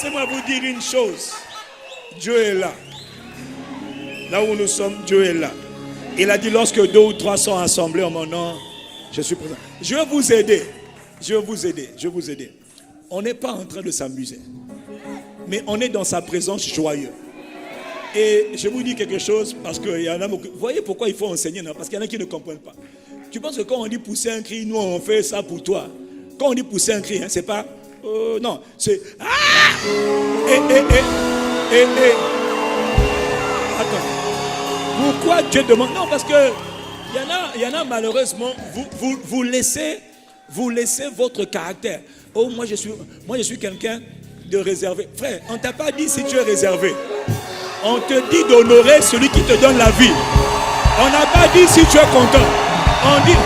Laissez-moi vous dire une chose. Dieu est là. Là où nous sommes, Dieu est là. Il a dit, lorsque 2 ou 3 sont assemblés en mon nom, je suis présent. Je vais vous aider. Je vais vous aider. Je vais vous aider. On n'est pas en train de s'amuser. Mais on est dans sa présence joyeux. Et je vous dis quelque chose, parce qu'il y en a beaucoup. Vous voyez pourquoi il faut enseigner, non? Parce qu'il y en a qui ne comprennent pas. Tu penses que quand on dit pousser un cri, nous on fait ça pour toi. Quand on dit pousser un cri, hein, c'est pas... non, c'est... Ah! Attends. Pourquoi Dieu demande... Non, parce que il y en a malheureusement, vous laissez votre caractère. Oh, moi je suis quelqu'un de réservé. Frère, on ne t'a pas dit si tu es réservé. On te dit d'honorer celui qui te donne la vie. On n'a pas dit si tu es content. On dit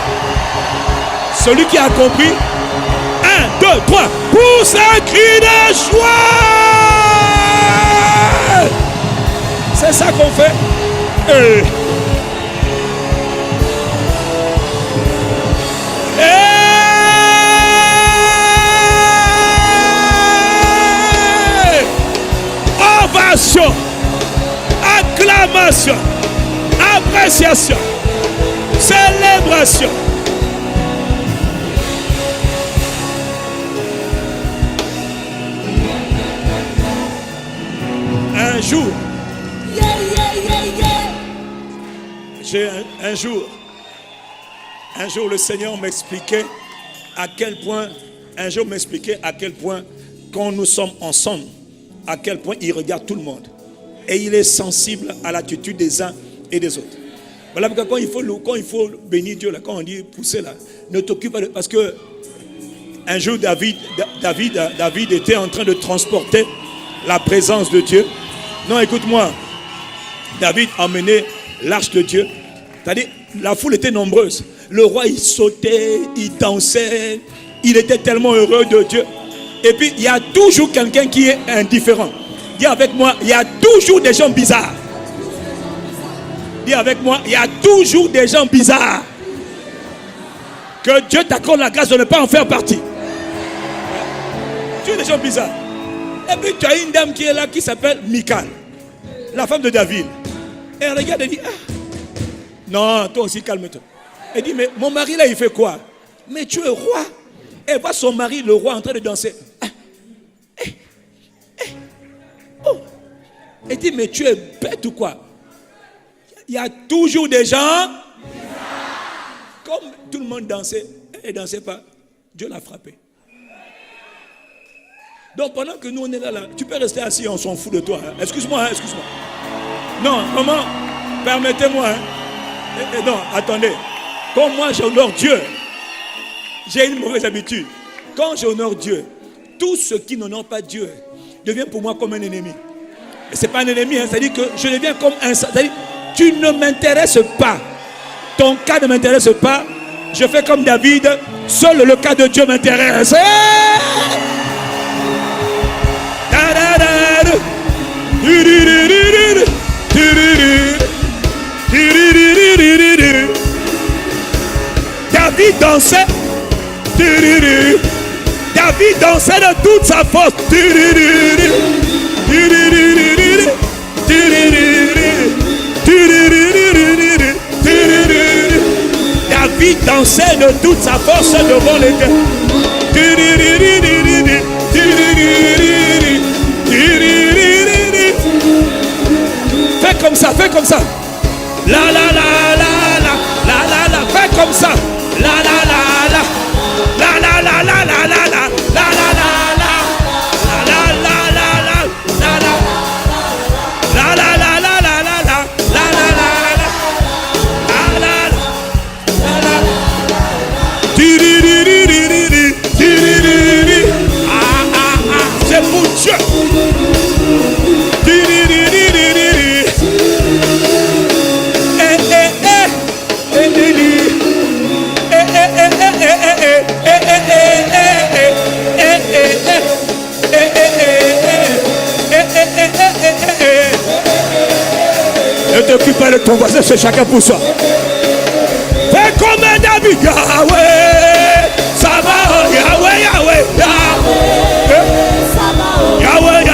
celui qui a compris. 1, 2, 3. Pousse un cri de joie. C'est ça qu'on fait. Ovation, acclamation, appréciation, célébration. Un jour, un jour le Seigneur m'expliquait à quel point, quand nous sommes ensemble, à quel point il regarde tout le monde. Et il est sensible à l'attitude des uns et des autres. Voilà pourquoi quand il faut bénir Dieu, là, quand on dit pousser là, ne t'occupe pas de... Parce que un jour David était en train de transporter la présence de Dieu. Non, écoute-moi. David emmenait l'arche de Dieu. C'est-à-dire, la foule était nombreuse. Le roi, il sautait, il dansait. Il était tellement heureux de Dieu. Et puis, il y a toujours quelqu'un qui est indifférent. Dis avec moi, il y a toujours des gens bizarres. Dis avec moi, il y a toujours des gens bizarres. Que Dieu t'accorde la grâce de ne pas en faire partie. Tu es des gens bizarres. Et puis, tu as une dame qui est là, qui s'appelle Michal, la femme de David. Et elle regarde et dit, ah, non, toi aussi, calme-toi. Elle dit, mais mon mari là, il fait quoi? Mais tu es roi. Elle voit son mari, le roi, en train de danser. Oh. Elle dit, mais tu es bête ou quoi? Il y a toujours des gens. Comme tout le monde dansait, elle ne dansait pas. Dieu l'a frappé. Donc pendant que nous on est là, tu peux rester assis, on s'en fout de toi. Hein. Excuse-moi. Non, maman, permettez-moi. Hein. Non, attendez. Quand moi j'honore Dieu, j'ai une mauvaise habitude. Quand j'honore Dieu, tout ce qui n'honore pas Dieu devient pour moi comme un ennemi. Et ce n'est pas un ennemi, hein, c'est-à-dire que je deviens comme un... C'est-à-dire, tu ne m'intéresses pas. Ton cas ne m'intéresse pas. Je fais comme David. Seul le cas de Dieu m'intéresse. David dansait. David dansait de toute sa force. David dansait de toute sa force devant l'Éternel. Fais comme ça, fais comme ça. La la la la la la la la. Fais comme ça. La la la la. La la la la la la la. La la la la. La la la la la. La la. La la la la la la la. La la la la. La la la. C'est pour Dieu. Ne t'occupe pas de ton voisin, c'est chacun pour soi. Fais comme un David. Yahweh, ça va, Yahweh, Yahweh, Yahweh, Yahweh,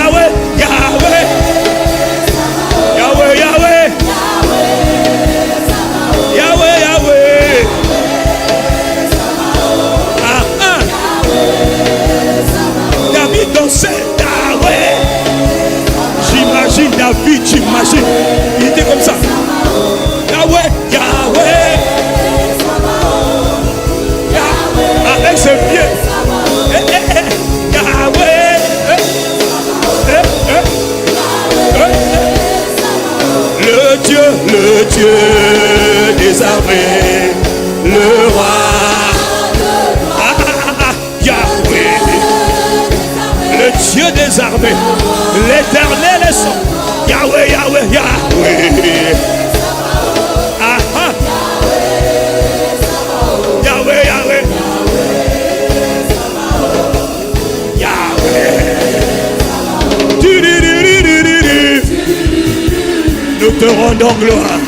rendons gloire.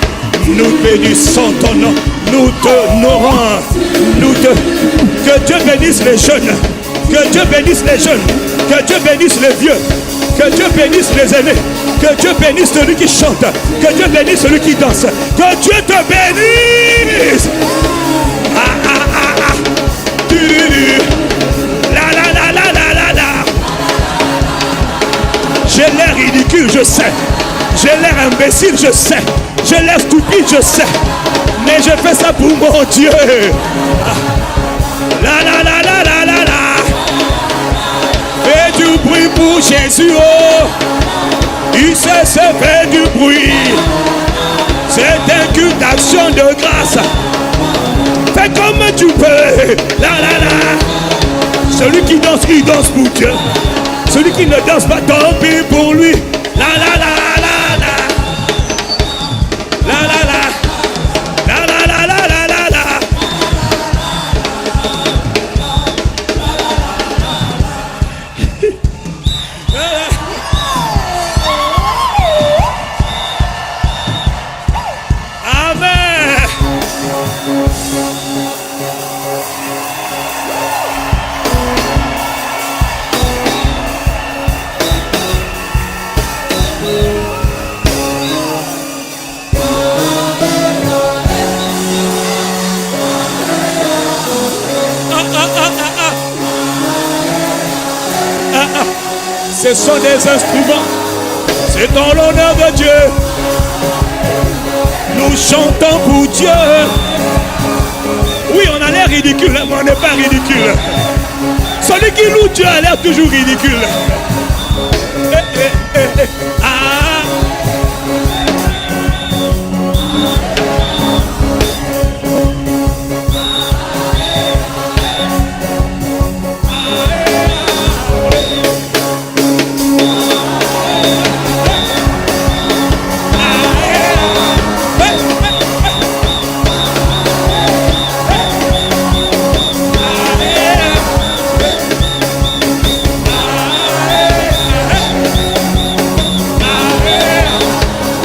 Nous bénissons ton nom. Nous t'honorons. Que Dieu bénisse les jeunes. Que Dieu bénisse les jeunes. Que Dieu bénisse les vieux. Que Dieu bénisse les aînés. Que Dieu bénisse celui qui chante. Que Dieu bénisse celui qui danse. Que Dieu te bénisse. J'ai l'air ridicule, je sais. J'ai l'air imbécile, je sais. J'ai l'air stupide, je sais. Mais je fais ça pour mon Dieu. Fais du bruit pour Jésus. Oh. Il sait se faire du bruit. C'est un culte d'action de grâce. Fais comme tu peux. Celui qui danse, il danse pour Dieu. Celui qui ne danse pas, tant pis pour lui. Ce sont des instruments. C'est dans l'honneur de Dieu. Nous chantons pour Dieu. Oui, on a l'air ridicule, mais on n'est pas ridicule. Celui qui loue Dieu a l'air toujours ridicule.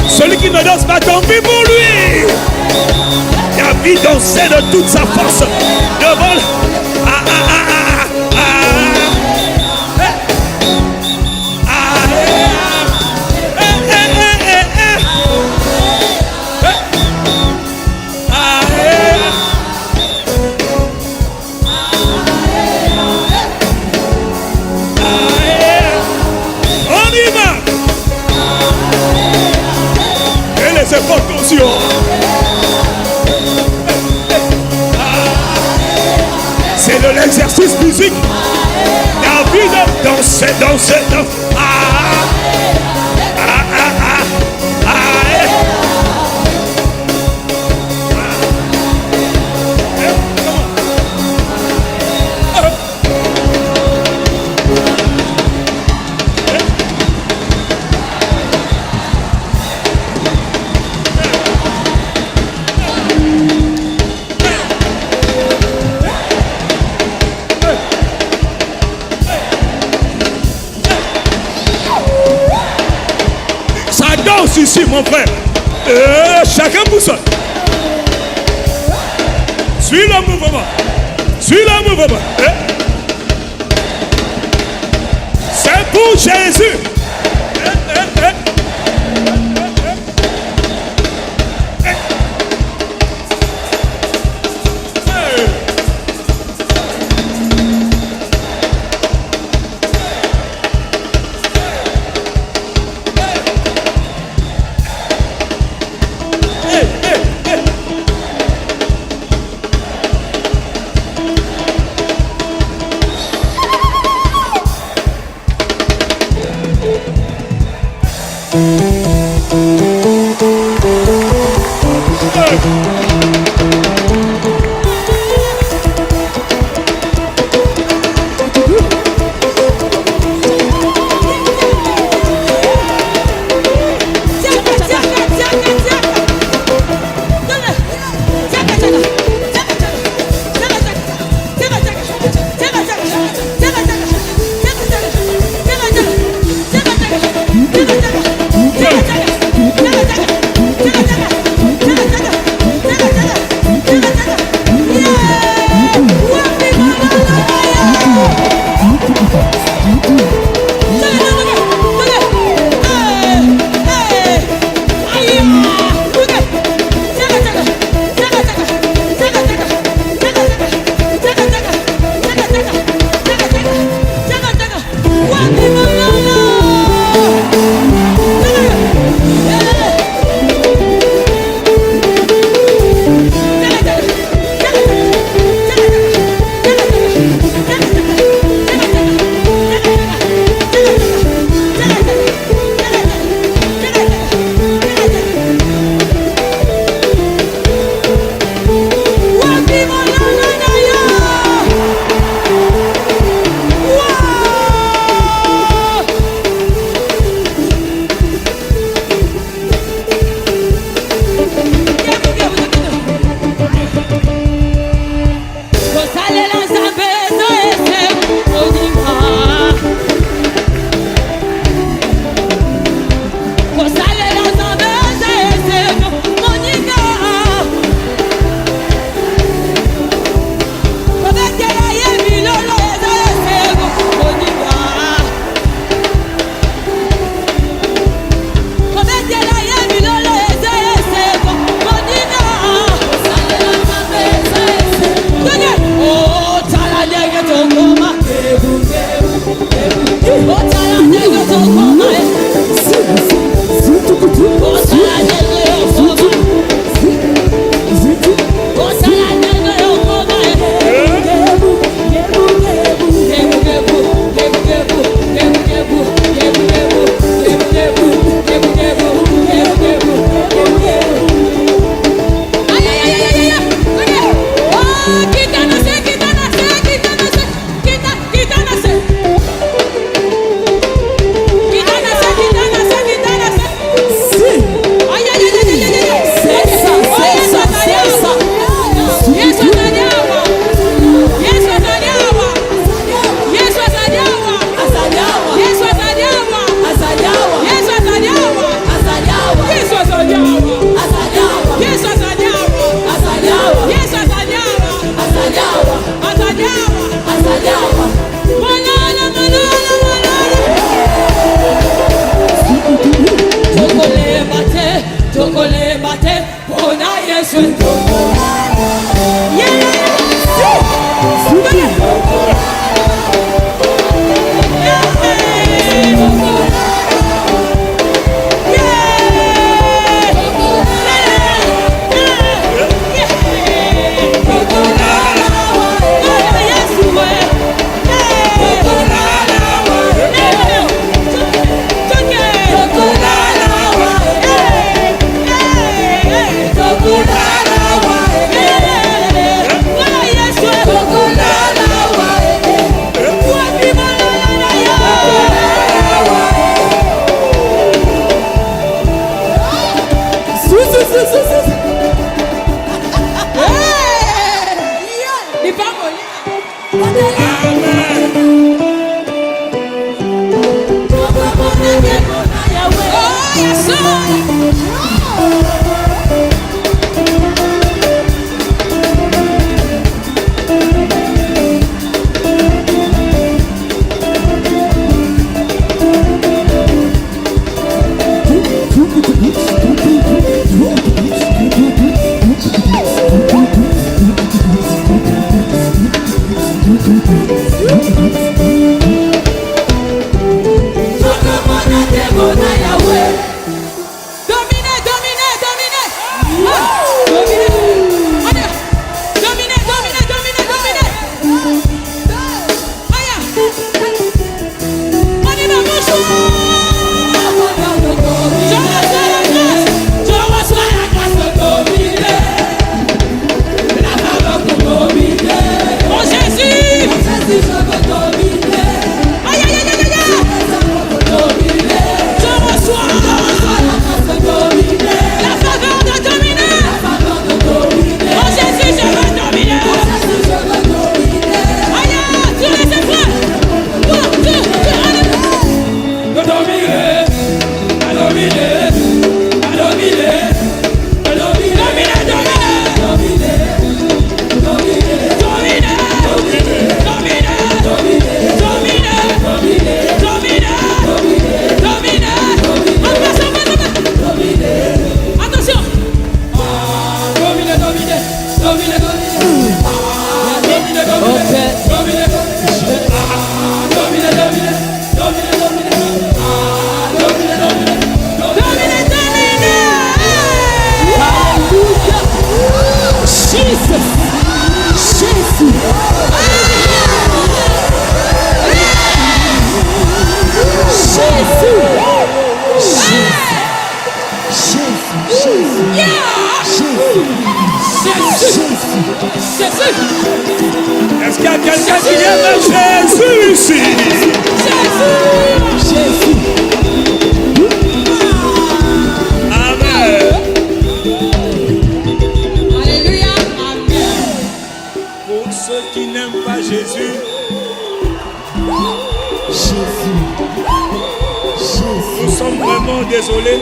Celui qui ne danse pas, tant pis pour lui. David dansait de toute sa force devant le... On y va. C'est pas conscient. C'est de l'exercice physique. David dansait. Ici, mon frère, chacun pour ça. Suis le mouvement. C'est pour Jésus. Est-ce qu'il y a quelqu'un qui aime Jésus ici? Jésus. Amen. Alléluia. Amen. Pour ceux qui n'aiment pas Jésus, nous sommes vraiment désolés.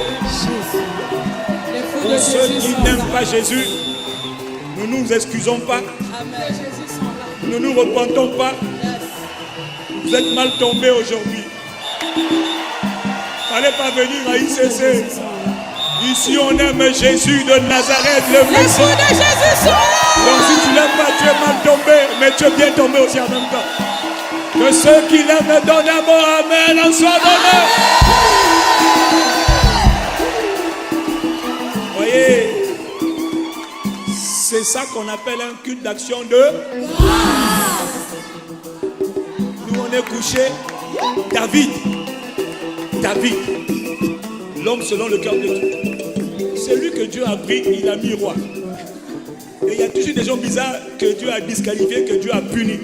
Pour ceux qui n'aiment pas Jésus, nous ne nous excusons pas. Nous ne nous repentons pas. Vous êtes mal tombés aujourd'hui. Fallait pas venir à ICC. Ici, on aime Jésus de Nazareth, le Messie. Les fous de Jésus sont là. Donc, si tu n'aimes pas, tu es mal tombé, mais tu es bien tombé aussi en même temps. Que ceux qui l'aiment donnent d'abord, amen, en soit donné. Voyez, c'est ça qu'on appelle un culte d'action de. Nous, on est couché. David, l'homme selon le cœur de Dieu. C'est lui que Dieu a pris, il a mis roi. Et il y a toujours des gens bizarres que Dieu a disqualifiés, que Dieu a punis.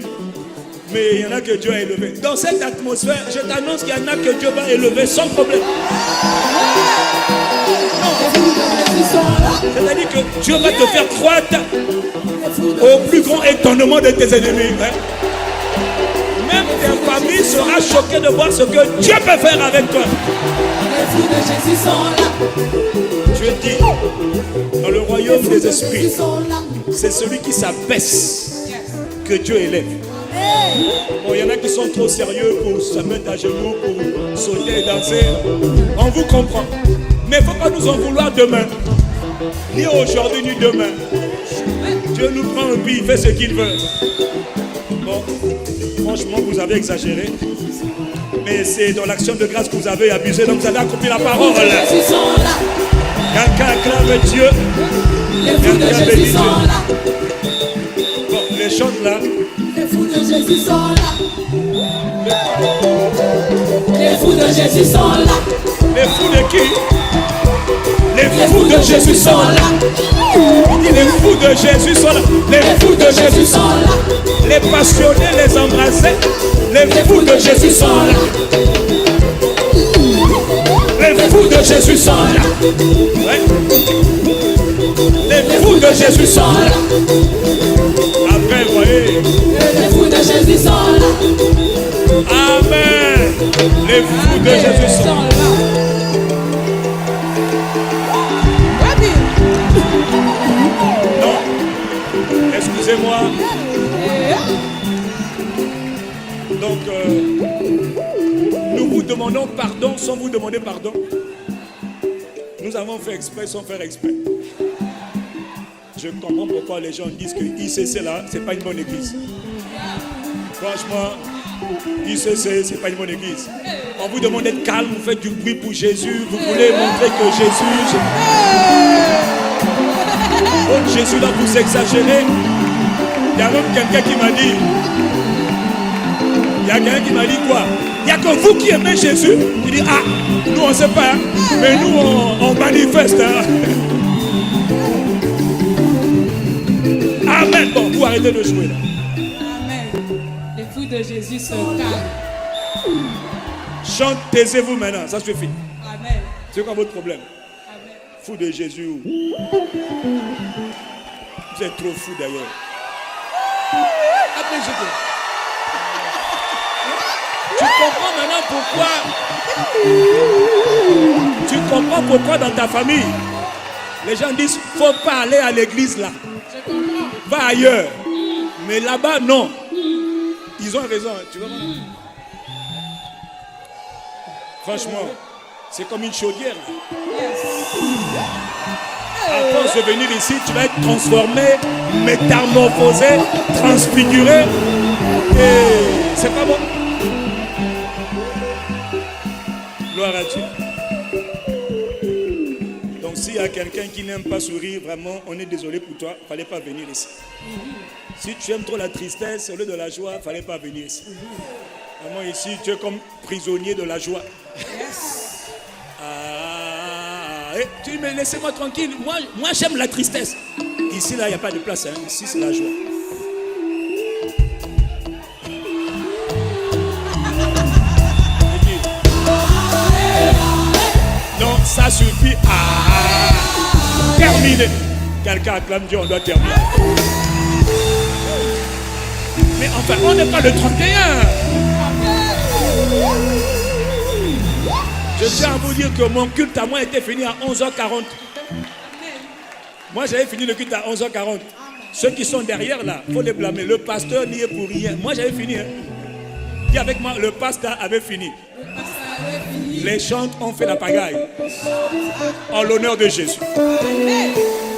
Mais il y en a que Dieu a élevé. Dans cette atmosphère, je t'annonce qu'il y en a que Dieu va élever sans problème. C'est-à-dire que Dieu va te faire croître au plus grand étonnement de tes ennemis. Hein? Même ta famille sera choquée de voir ce que Dieu peut faire avec toi. Dieu dit, dans le royaume des esprits, c'est celui qui s'abaisse que Dieu élève. Bon, il y en a qui sont trop sérieux pour se mettre à genoux, pour sauter et danser. On vous comprend. Mais il ne faut pas nous en vouloir demain. Ni aujourd'hui, ni demain. Dieu nous prend et puis il fait ce qu'il veut. Bon, franchement, vous avez exagéré. Mais c'est dans l'action de grâce que vous avez abusé. Donc vous avez accompli la parole. Quelqu'un acclame Dieu. Quelqu'un bénit Dieu. Bon, les chants là. Les fous de Jésus sont là. Les fous de Jésus sont là. Les fous de qui? Les fous de Jésus sont là. Les fous de Jésus sont là. Les fous de Jésus sont là. Les passionnés, les embrassés. Les fous de Jésus sont là. Les fous de Jésus sont là. Ouais. Les fous de Jésus sont là. Après, vous voyez. de Jésus sont là. Amen. Les fous de Jésus sont là. Non. Excusez-moi. Donc, nous vous demandons pardon sans vous demander pardon. Nous avons fait exprès sans faire exprès. Je comprends pourquoi les gens disent que ICC là, c'est pas une bonne église. Franchement, ICC, c'est pas une bonne église. On vous demande d'être calme, vous faites du bruit pour Jésus, vous voulez montrer que Jésus. Oh, Jésus là, vous exagérez. Il y a même quelqu'un qui m'a dit. Il y a quelqu'un qui m'a dit quoi? Il n'y a que vous qui aimez Jésus. Il dit, ah, nous on ne sait pas, hein, mais nous on manifeste. Hein. Amen. Bon, vous arrêtez de jouer là. Amen. Les fous de Jésus sont calmes. Chante, taisez-vous maintenant, ça suffit. Amen. C'est quoi votre problème? Amen. Fou de Jésus. Vous êtes trop fou d'ailleurs. Après, je dis. Tu comprends maintenant pourquoi. Tu comprends pourquoi dans ta famille, les gens disent faut pas aller à l'église là. Je comprends. Va ailleurs. Mais là-bas, non. Ils ont raison. Tu vois. Franchement, c'est comme une chaudière. À force de venir ici, tu vas être transformé, métamorphosé, transfiguré. Et c'est pas bon. Gloire à Dieu. Donc s'il y a quelqu'un qui n'aime pas sourire, vraiment, on est désolé pour toi. Il ne fallait pas venir ici. Si tu aimes trop la tristesse au lieu de la joie, il ne fallait pas venir ici. Vraiment ici, tu es comme prisonnier de la joie. Tu me laissez-moi tranquille. Moi j'aime la tristesse. Ici, là, il n'y a pas de place. Hein. Ici, c'est la joie. Non, ça suffit. Terminé. Quelqu'un acclame Dieu, on doit terminer. Mais enfin, on n'est pas le 31. Je tiens à vous dire que mon culte à moi était fini à 11h40. Moi, j'avais fini le culte à 11h40. Ceux qui sont derrière là, il faut les blâmer. Le pasteur n'y est pour rien. Moi, j'avais fini. Hein. Dis avec moi, le pasteur avait fini. Les chantes ont fait la pagaille. En l'honneur de Jésus.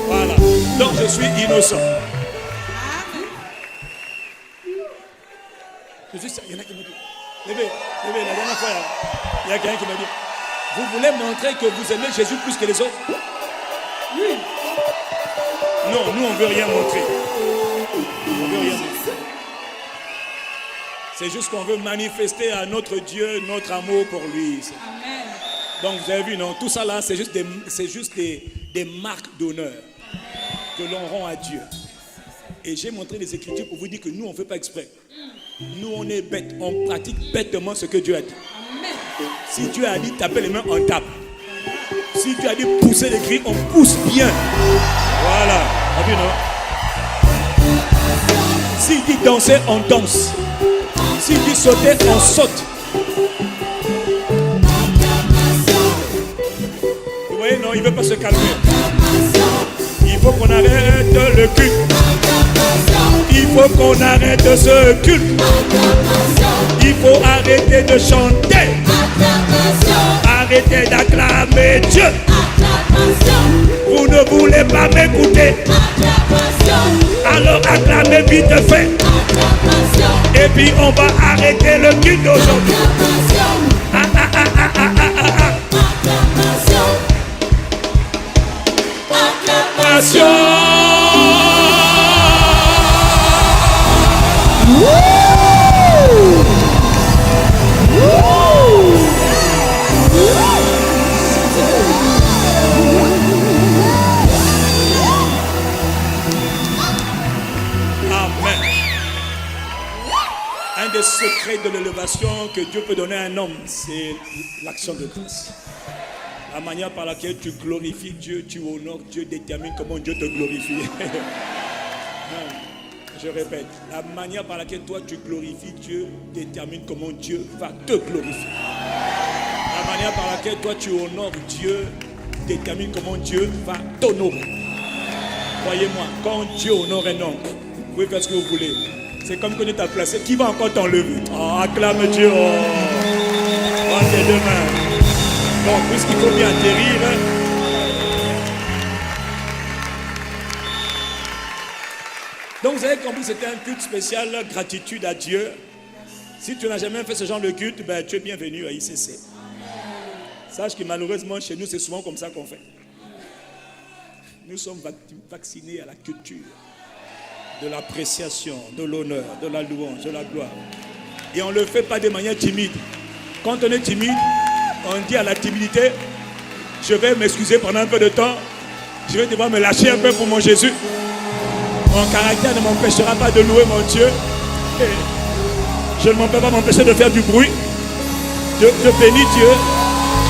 Voilà. Donc, je suis innocent. Je suis ça. Il y en a qui me disent. Bébé, la dernière fois, il y a quelqu'un qui m'a dit. Vous voulez montrer que vous aimez Jésus plus que les autres? Oui. Non, nous on ne veut rien montrer. On veut rien montrer. C'est juste qu'on veut manifester à notre Dieu notre amour pour lui. Amen. Donc vous avez vu, non, tout ça là, c'est juste des marques d'honneur que l'on rend à Dieu. Et j'ai montré les Écritures pour vous dire que nous on ne fait pas exprès. Nous on est bêtes, on pratique bêtement ce que Dieu a dit. Si Dieu a dit taper les mains, on tape. Si Dieu a dit pousser les cris, on pousse bien. Voilà. T'as vu, non? S'il dit danser, on danse. S'il dit sauter, on saute. Vous voyez, non, il ne veut pas se calmer. Il faut qu'on arrête le culte. Il faut qu'on arrête ce culte. Il faut arrêter de chanter. Arrêtez d'acclamer Dieu. Vous ne voulez pas m'écouter. Alors acclamez vite fait. Et puis on va arrêter le culte d'aujourd'hui. Acclamation. Un des secrets de l'élévation que Dieu peut donner à un homme, c'est l'action de grâce. La manière par laquelle tu glorifies Dieu, tu honores Dieu, détermine comment Dieu te glorifie. Je répète, la manière par laquelle toi tu glorifies Dieu détermine comment Dieu va te glorifier. La manière par laquelle toi tu honores Dieu détermine comment Dieu va t'honorer. Croyez-moi, quand Dieu honore un homme, vous pouvez faire ce que vous voulez. C'est comme quand tu t'as placé. Qui va encore t'enlever? Oh, acclame Dieu. Oh, tes deux mains. Donc, puisqu'il faut bien atterrir. Donc, vous avez compris, c'était un culte spécial, gratitude à Dieu. Si tu n'as jamais fait ce genre de culte, ben, tu es bienvenu à ICC. Sache que malheureusement, chez nous, c'est souvent comme ça qu'on fait. Nous sommes vaccinés à la culture de l'appréciation, de l'honneur, de la louange, de la gloire. Et on ne le fait pas de manière timide. Quand on est timide, on dit à la timidité, je vais m'excuser pendant un peu de temps, je vais devoir me lâcher un peu pour mon Jésus. Mon caractère ne m'empêchera pas de louer mon Dieu. Et je ne peux pas m'empêcher de faire du bruit, de bénir Dieu,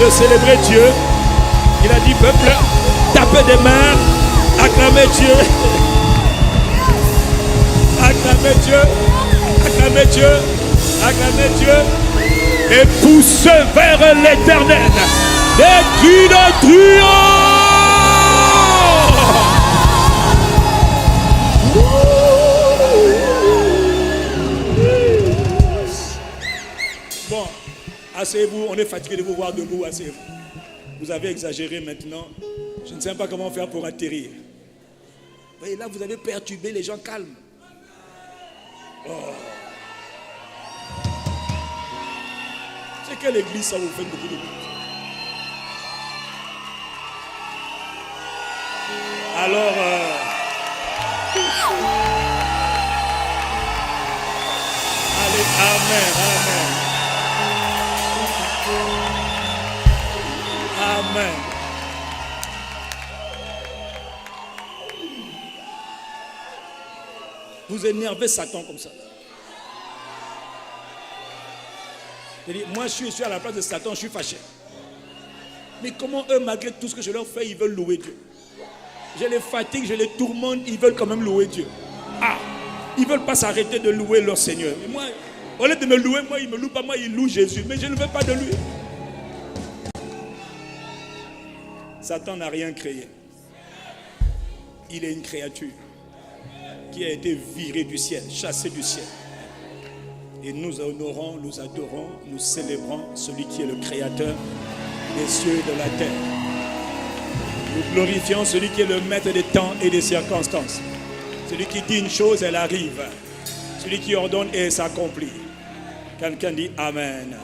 de célébrer Dieu. Il a dit, peuple, tapez des mains, acclamez Dieu. Acclamez Dieu, acclamez Dieu, acclamez Dieu. Et poussez vers l'éternel des cris de triomphe. Bon, asseyez-vous, on est fatigué de vous voir debout, asseyez-vous. Vous avez exagéré maintenant. Je ne sais pas comment faire pour atterrir. Et là, vous avez perturbé les gens calmes. Oh. C'est quelle église ça vous fait beaucoup de bruit? Alors, allez, amen, amen. Amen. Vous énervez Satan comme ça. Moi, je suis à la place de Satan, je suis fâché. Mais comment eux, malgré tout ce que je leur fais, ils veulent louer Dieu? Je les fatigue, je les tourmente, ils veulent quand même louer Dieu. Ah, ils ne veulent pas s'arrêter de louer leur Seigneur. Mais moi, au lieu de me louer, moi, ils ne me louent pas, moi, ils louent Jésus. Mais je ne veux pas de lui. Satan n'a rien créé. Il est une créature qui a été virée du ciel, chassée du ciel. Et nous honorons, nous adorons, nous célébrons celui qui est le créateur des cieux et de la terre. Nous glorifions celui qui est le maître des temps et des circonstances. Celui qui dit une chose, elle arrive. Celui qui ordonne et s'accomplit. Quelqu'un dit Amen.